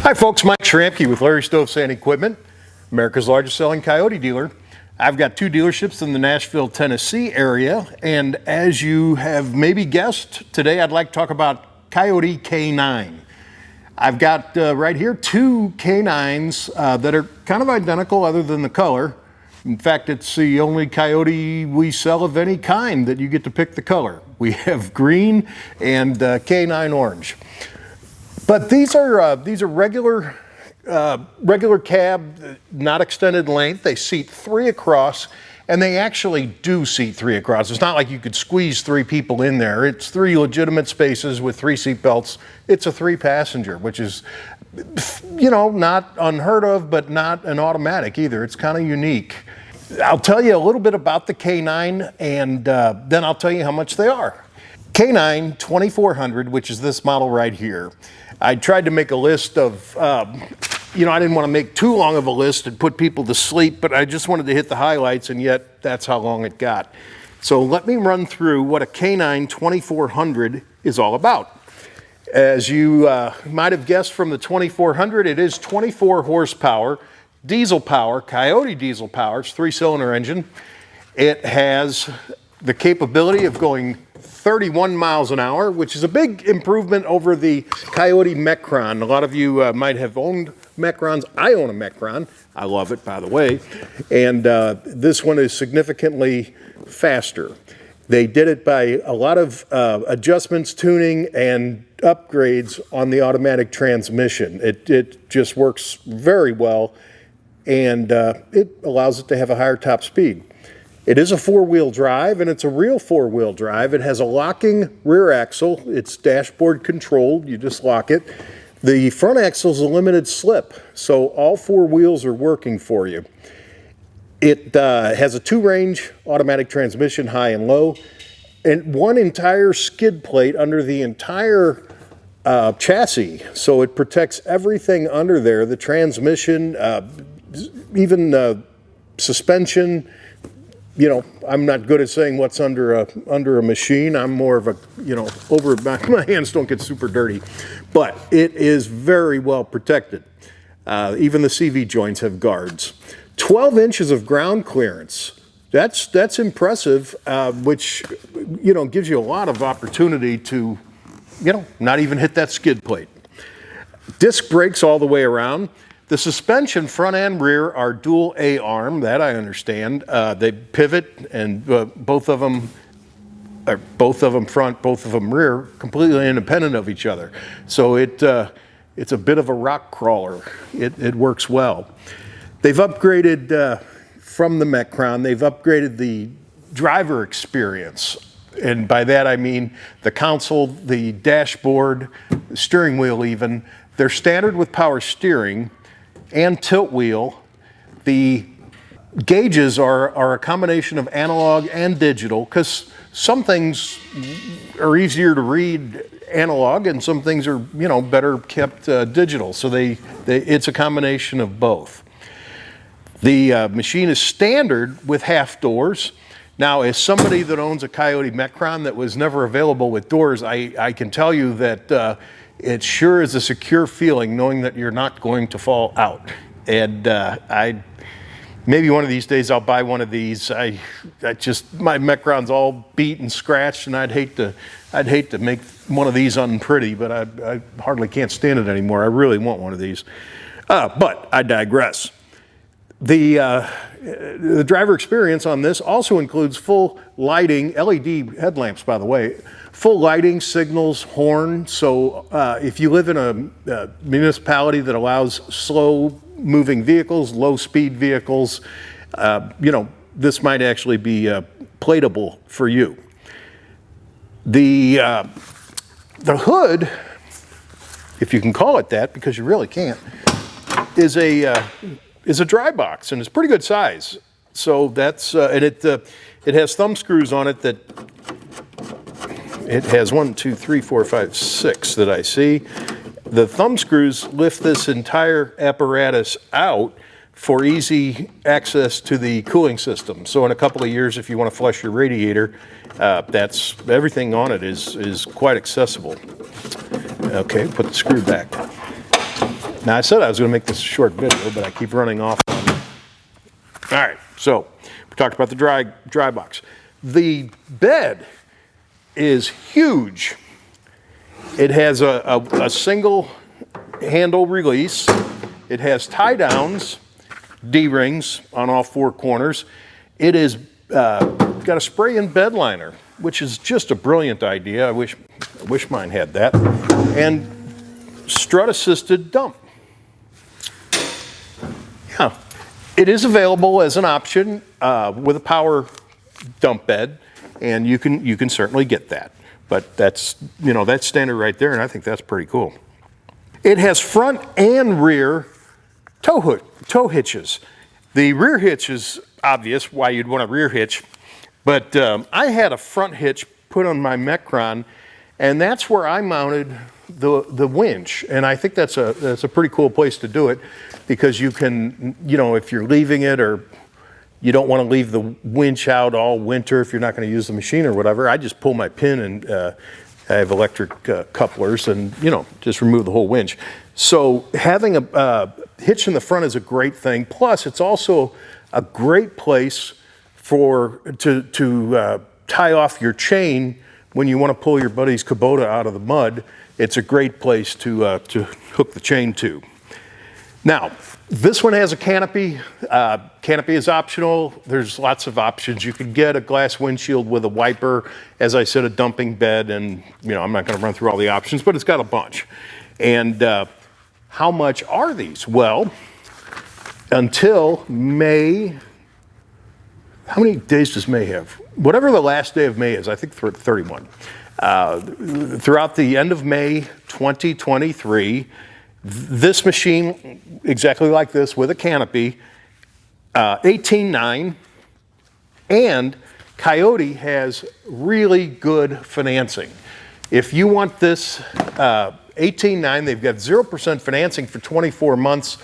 Hi folks, Mike Schrampke with Larry Stove Sand Equipment, America's largest selling Kioti dealer. I've got two dealerships in the Nashville, Tennessee area, and as you have maybe guessed, today I'd like to talk about Kioti K9. I've got right here two K9s that are kind of identical other than the color. In fact, it's the only Kioti we sell of any kind that you get to pick the color. We have green and K9 orange. But these are regular cab, not extended length. They seat three across, and they actually do seat three across. It's not like you could squeeze three people in there. It's three legitimate spaces with three seat belts. It's a three passenger, which is, you know, not unheard of, but not an automatic either. It's kind of unique. I'll tell you a little bit about the K9, and then I'll tell you how much they are. K9 2400, which is this model right here. I tried to make a list of, I didn't want to make too long of a list and put people to sleep, but I just wanted to hit the highlights, and yet that's how long it got. So let me run through what a K9 2400 is all about. As you might have guessed from the 2400, it is 24 horsepower, diesel power, Kioti diesel power. It's a three-cylinder engine. It has the capability of going 31 miles an hour, which is a big improvement over the Kioti Mecron. A lot of you might have owned Mecrons. I own a Mecron. I love it, by the way. And this one is significantly faster. They did it by a lot of adjustments, tuning, and upgrades on the automatic transmission. It just works very well, and it allows it to have a higher top speed. It is a four-wheel drive, and it's a real four-wheel drive. It has a locking rear axle. It's dashboard controlled. You just lock it. The front axle is a limited slip, so all four wheels are working for you. It has a two-range automatic transmission, high and low, and one entire skid plate under the entire chassis, so it protects everything under there, the transmission, even suspension. You know, I'm not good at saying what's under a machine. I'm more of a, my hands don't get super dirty. But it is very well protected. Even the CV joints have guards. 12 inches of ground clearance. That's impressive, which, gives you a lot of opportunity to, not even hit that skid plate. Disc brakes all the way around. The suspension, front and rear, are dual A-arm, that I understand. They pivot, and both of them front, both of them rear, completely independent of each other. So it's a bit of a rock crawler. It works well. They've upgraded from the Mecron, they've upgraded the driver experience. And by that I mean the console, the dashboard, the steering wheel even. They're standard with power steering and tilt wheel. The gauges are a combination of analog and digital, because some things are easier to read analog and some things are better kept digital. So it's a combination of both. The machine is standard with half doors. Now, as somebody that owns a Kioti Mecron that was never available with doors, I can tell you that it sure is a secure feeling knowing that you're not going to fall out. And maybe one of these days I'll buy one of these. My Mecron's all beat and scratched, and I'd hate to make one of these unpretty, but I hardly can't stand it anymore. I really want one of these. But I digress. The driver experience on this also includes full lighting, LED headlamps, by the way, full lighting, signals, horn. So if you live in a municipality that allows slow moving vehicles, low speed vehicles, this might actually be platable for you. The hood, if you can call it that, because you really can't, is a dry box, and it's pretty good size. So that's and it has thumb screws on it that it has 1, 2, 3, 4, 5, 6 that I see. The thumb screws lift this entire apparatus out for easy access to the cooling system. So in a couple of years, if you want to flush your radiator, that's everything on it is quite accessible. Okay, put the screw back. Now, I said I was going to make this a short video, but I keep running off on it. All right, so we talked about the dry box. The bed is huge. It has a single handle release. It has tie downs, D-rings on all four corners. It is got a spray-in bed liner, which is just a brilliant idea. I wish mine had that. And strut-assisted dump. Yeah, it is available as an option with a power dump bed, and you can certainly get that. But that's standard right there, and I think that's pretty cool. It has front and rear tow hitches. The rear hitch is obvious why you'd want a rear hitch, but I had a front hitch put on my Mecron, and that's where I mounted the winch. And I think that's a pretty cool place to do it, because you can, if you're leaving it, or you don't want to leave the winch out all winter if you're not going to use the machine or whatever, I just pull my pin, and I have electric couplers, and just remove the whole winch. So having a hitch in the front is a great thing. Plus, it's also a great place to tie off your chain when you want to pull your buddy's Kubota out of the mud. It's a great place to hook the chain to. Now, this one has a canopy. Canopy is optional. There's lots of options. You could get a glass windshield with a wiper, as I said, a dumping bed, and I'm not going to run through all the options, but it's got a bunch. And how much are these? Well, until May, how many days does May have? Whatever the last day of May is, I think 31. Throughout the end of May 2023, this machine, exactly like this with a canopy, $18,900, and Kioti has really good financing. If you want this $18,900, they've got 0% financing for 24 months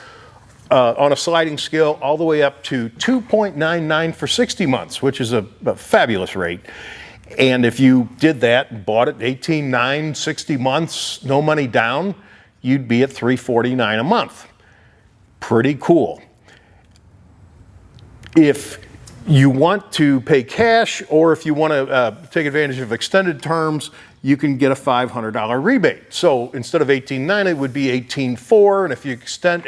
on a sliding scale, all the way up to 2.99 for 60 months, which is a fabulous rate. And if you did that and bought it $18,900, 60 months, no money down, you'd be at $349 a month. Pretty cool. If you want to pay cash, or if you want to take advantage of extended terms, you can get a $500 rebate. So instead of $18,900, it would be $18,400, and if you extend,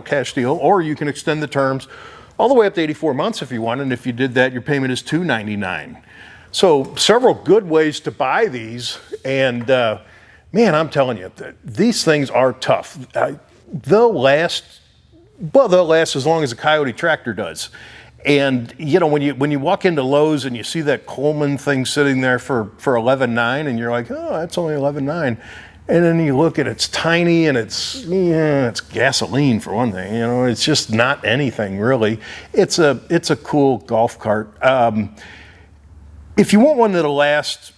cash deal, or you can extend the terms all the way up to 84 months if you want, and if you did that, your payment is $299. So several good ways to buy these, and man, I'm telling you, these things are tough. They'll last as long as a Kioti tractor does. And when you walk into Lowe's and you see that Coleman thing sitting there for $11,900, and you're like, oh, that's only $11,900. And then you look at it's tiny, and it's gasoline for one thing. It's just not anything really. It's a cool golf cart. If you want one that'll last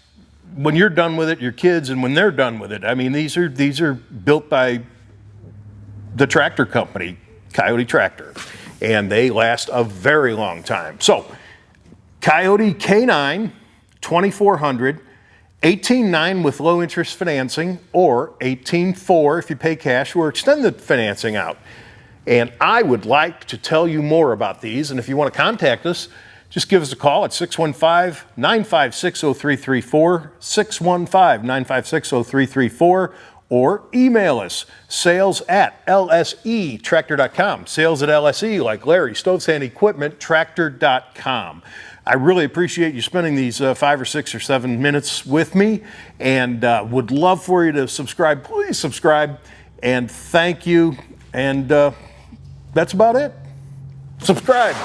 when you're done with it, your kids, and when they're done with it, I mean, these are built by the tractor company, Kioti Tractor, and they last a very long time. So, Kioti K9, $2,400, $18,900 with low interest financing, or $18,400 if you pay cash or extend the financing out. And I would like to tell you more about these, and if you want to contact us, just give us a call at 615-956-0334, 615-956-0334, or email us, sales@lsetractor.com, sales@LSE, like Larry, Stoves and Equipment, tractor.com. I really appreciate you spending these 5 or 6 or 7 minutes with me, and would love for you to subscribe. Please subscribe, and thank you, and that's about it. Subscribe.